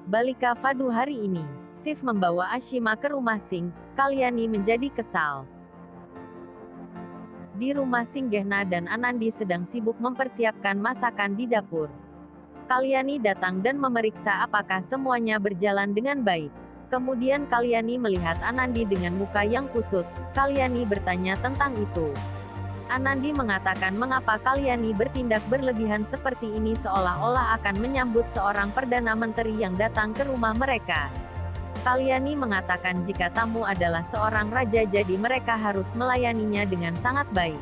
Balik ke Fadu hari ini, Sif membawa Ashima ke rumah Sing. Kalyani menjadi kesal. Di rumah Sing, Gehna dan Anandi sedang sibuk mempersiapkan masakan di dapur. Kalyani datang dan memeriksa apakah semuanya berjalan dengan baik. Kemudian Kalyani melihat Anandi dengan muka yang kusut. Kalyani bertanya tentang itu. Anandi mengatakan mengapa Kalyani bertindak berlebihan seperti ini seolah-olah akan menyambut seorang perdana menteri yang datang ke rumah mereka. Kalyani mengatakan jika tamu adalah seorang raja jadi mereka harus melayaninya dengan sangat baik.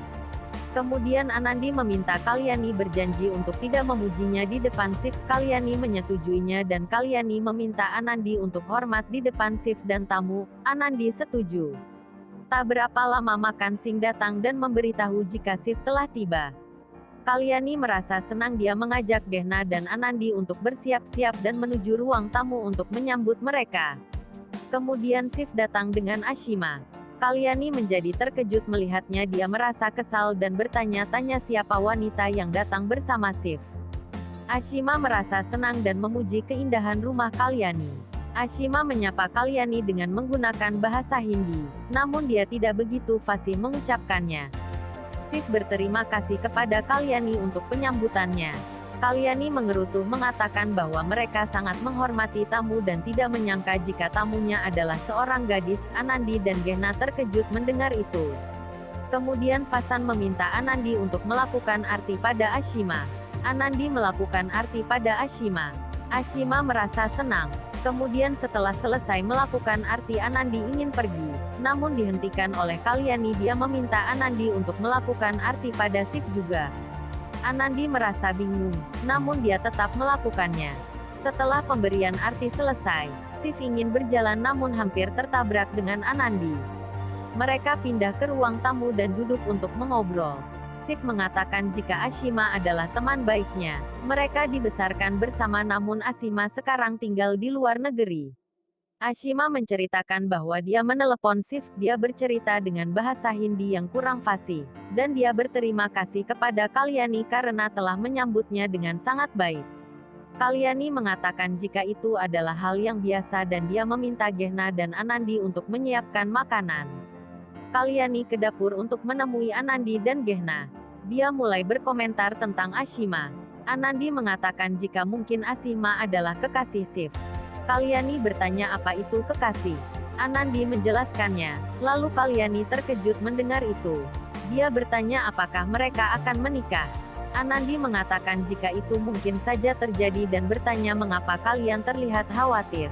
Kemudian Anandi meminta Kalyani berjanji untuk tidak memujinya di depan Sif. Kalyani menyetujuinya dan Kalyani meminta Anandi untuk hormat di depan Sif dan tamu. Anandi setuju. Tak berapa lama makan Sing datang dan memberitahu jika Sif telah tiba. Kalyani merasa senang dia mengajak Gehna dan Anandi untuk bersiap-siap dan menuju ruang tamu untuk menyambut mereka. Kemudian Sif datang dengan Ashima. Kalyani menjadi terkejut melihatnya, dia merasa kesal dan bertanya-tanya siapa wanita yang datang bersama Sif. Ashima merasa senang dan memuji keindahan rumah Kalyani. Ashima menyapa Kalyani dengan menggunakan bahasa Hindi, namun dia tidak begitu fasih mengucapkannya. Sif berterima kasih kepada Kalyani untuk penyambutannya. Kalyani mengerutu mengatakan bahwa mereka sangat menghormati tamu dan tidak menyangka jika tamunya adalah seorang gadis. Anandi dan Gehna terkejut mendengar itu. Kemudian Fasan meminta Anandi untuk melakukan arti pada Ashima. Anandi melakukan arti pada Ashima. Ashima merasa senang. Kemudian setelah selesai melakukan arti, Anandi ingin pergi, namun dihentikan oleh Kalyani. Dia meminta Anandi untuk melakukan arti pada Sif juga. Anandi merasa bingung, namun dia tetap melakukannya. Setelah pemberian arti selesai, Sif ingin berjalan namun hampir tertabrak dengan Anandi. Mereka pindah ke ruang tamu dan duduk untuk mengobrol. Sif mengatakan jika Ashima adalah teman baiknya. Mereka dibesarkan bersama namun Ashima sekarang tinggal di luar negeri. Ashima menceritakan bahwa dia menelepon Sif. Dia bercerita dengan bahasa Hindi yang kurang fasih, dan dia berterima kasih kepada Kalyani karena telah menyambutnya dengan sangat baik. Kalyani mengatakan jika itu adalah hal yang biasa dan dia meminta Gehna dan Anandi untuk menyiapkan makanan. Kalyani ke dapur untuk menemui Anandi dan Gehna. Dia mulai berkomentar tentang Ashima. Anandi mengatakan jika mungkin Ashima adalah kekasih Sif. Kalyani bertanya apa itu kekasih. Anandi menjelaskannya. Lalu Kalyani terkejut mendengar itu. Dia bertanya apakah mereka akan menikah. Anandi mengatakan jika itu mungkin saja terjadi dan bertanya mengapa kalian terlihat khawatir.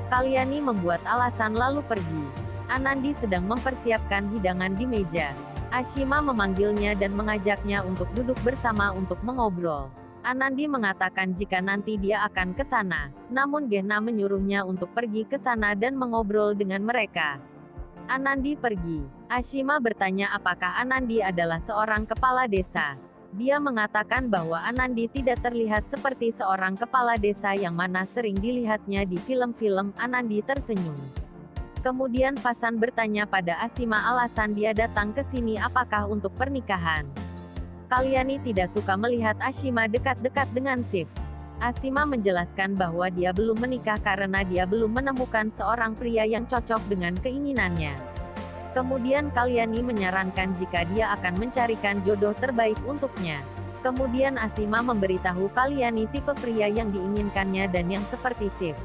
Kalyani membuat alasan lalu pergi. Anandi sedang mempersiapkan hidangan di meja. Ashima memanggilnya dan mengajaknya untuk duduk bersama untuk mengobrol. Anandi mengatakan jika nanti dia akan ke sana, namun Gehna menyuruhnya untuk pergi ke sana dan mengobrol dengan mereka. Anandi pergi. Ashima bertanya apakah Anandi adalah seorang kepala desa. Dia mengatakan bahwa Anandi tidak terlihat seperti seorang kepala desa yang mana sering dilihatnya di film-film. Anandi tersenyum. Kemudian Fasan bertanya pada Ashima alasan dia datang ke sini apakah untuk pernikahan. Kalyani tidak suka melihat Ashima dekat-dekat dengan Sif. Ashima menjelaskan bahwa dia belum menikah karena dia belum menemukan seorang pria yang cocok dengan keinginannya. Kemudian Kalyani menyarankan jika dia akan mencarikan jodoh terbaik untuknya. Kemudian Ashima memberitahu Kalyani tipe pria yang diinginkannya dan yang seperti Sif.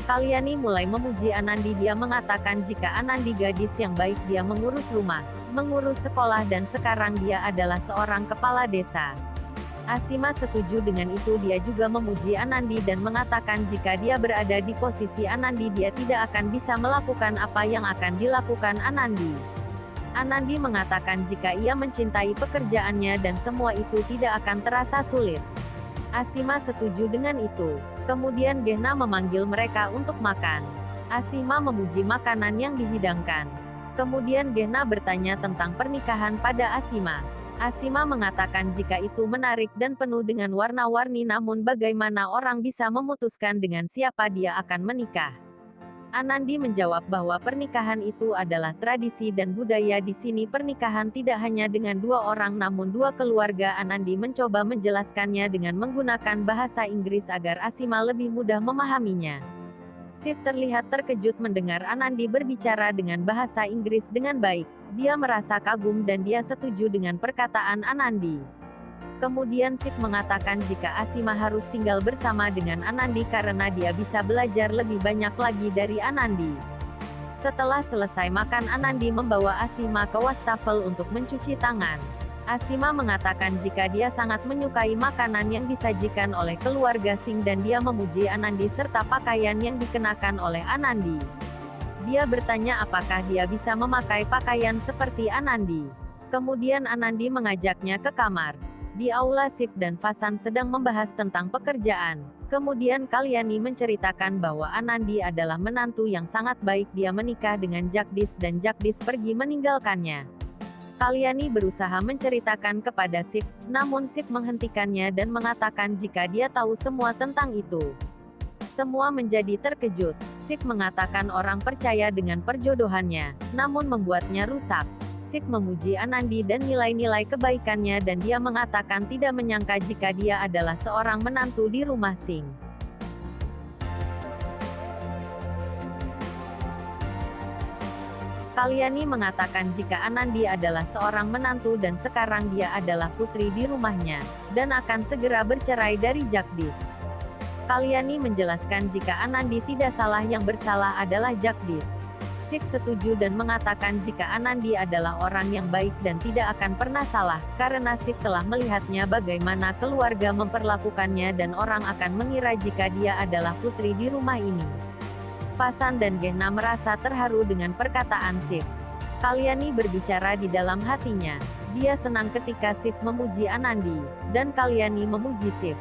Kalyani mulai memuji Anandi. Dia mengatakan jika Anandi gadis yang baik, dia mengurus rumah, mengurus sekolah dan sekarang dia adalah seorang kepala desa. Ashima setuju dengan itu. Dia juga memuji Anandi dan mengatakan jika dia berada di posisi Anandi dia tidak akan bisa melakukan apa yang akan dilakukan Anandi. Anandi mengatakan jika ia mencintai pekerjaannya dan semua itu tidak akan terasa sulit. Ashima setuju dengan itu. Kemudian Gehna memanggil mereka untuk makan. Ashima memuji makanan yang dihidangkan. Kemudian Gehna bertanya tentang pernikahan pada Ashima. Ashima mengatakan jika itu menarik dan penuh dengan warna-warni namun bagaimana orang bisa memutuskan dengan siapa dia akan menikah. Anandi menjawab bahwa pernikahan itu adalah tradisi dan budaya di sini. Pernikahan tidak hanya dengan dua orang namun dua keluarga. Anandi mencoba menjelaskannya dengan menggunakan bahasa Inggris agar Asima lebih mudah memahaminya. Shiv terlihat terkejut mendengar Anandi berbicara dengan bahasa Inggris dengan baik. Dia merasa kagum dan dia setuju dengan perkataan Anandi. Kemudian Shiv mengatakan jika Asima harus tinggal bersama dengan Anandi karena dia bisa belajar lebih banyak lagi dari Anandi. Setelah selesai makan, Anandi membawa Asima ke wastafel untuk mencuci tangan. Asima mengatakan jika dia sangat menyukai makanan yang disajikan oleh keluarga Singh dan dia memuji Anandi serta pakaian yang dikenakan oleh Anandi. Dia bertanya apakah dia bisa memakai pakaian seperti Anandi. Kemudian Anandi mengajaknya ke kamar. Di aula Shiv dan Vasan sedang membahas tentang pekerjaan. Kemudian Kalyani menceritakan bahwa Anandi adalah menantu yang sangat baik. Dia menikah dengan Jagdish dan Jagdish pergi meninggalkannya. Kalyani berusaha menceritakan kepada Shiv, namun Shiv menghentikannya dan mengatakan jika dia tahu semua tentang itu. Semua menjadi terkejut. Shiv mengatakan orang percaya dengan perjodohannya, namun membuatnya rusak. Shiv memuji Anandi dan nilai-nilai kebaikannya dan dia mengatakan tidak menyangka jika dia adalah seorang menantu di rumah Singh. Kalyani mengatakan jika Anandi adalah seorang menantu dan sekarang dia adalah putri di rumahnya, dan akan segera bercerai dari Jagdish. Kalyani menjelaskan jika Anandi tidak salah, yang bersalah adalah Jagdish. Shiv setuju dan mengatakan jika Anandi adalah orang yang baik dan tidak akan pernah salah, karena Shiv telah melihatnya bagaimana keluarga memperlakukannya dan orang akan mengira jika dia adalah putri di rumah ini. Vasan dan Gehna merasa terharu dengan perkataan Shiv. Kalyani berbicara di dalam hatinya. Dia senang ketika Shiv memuji Anandi, dan Kalyani memuji Shiv.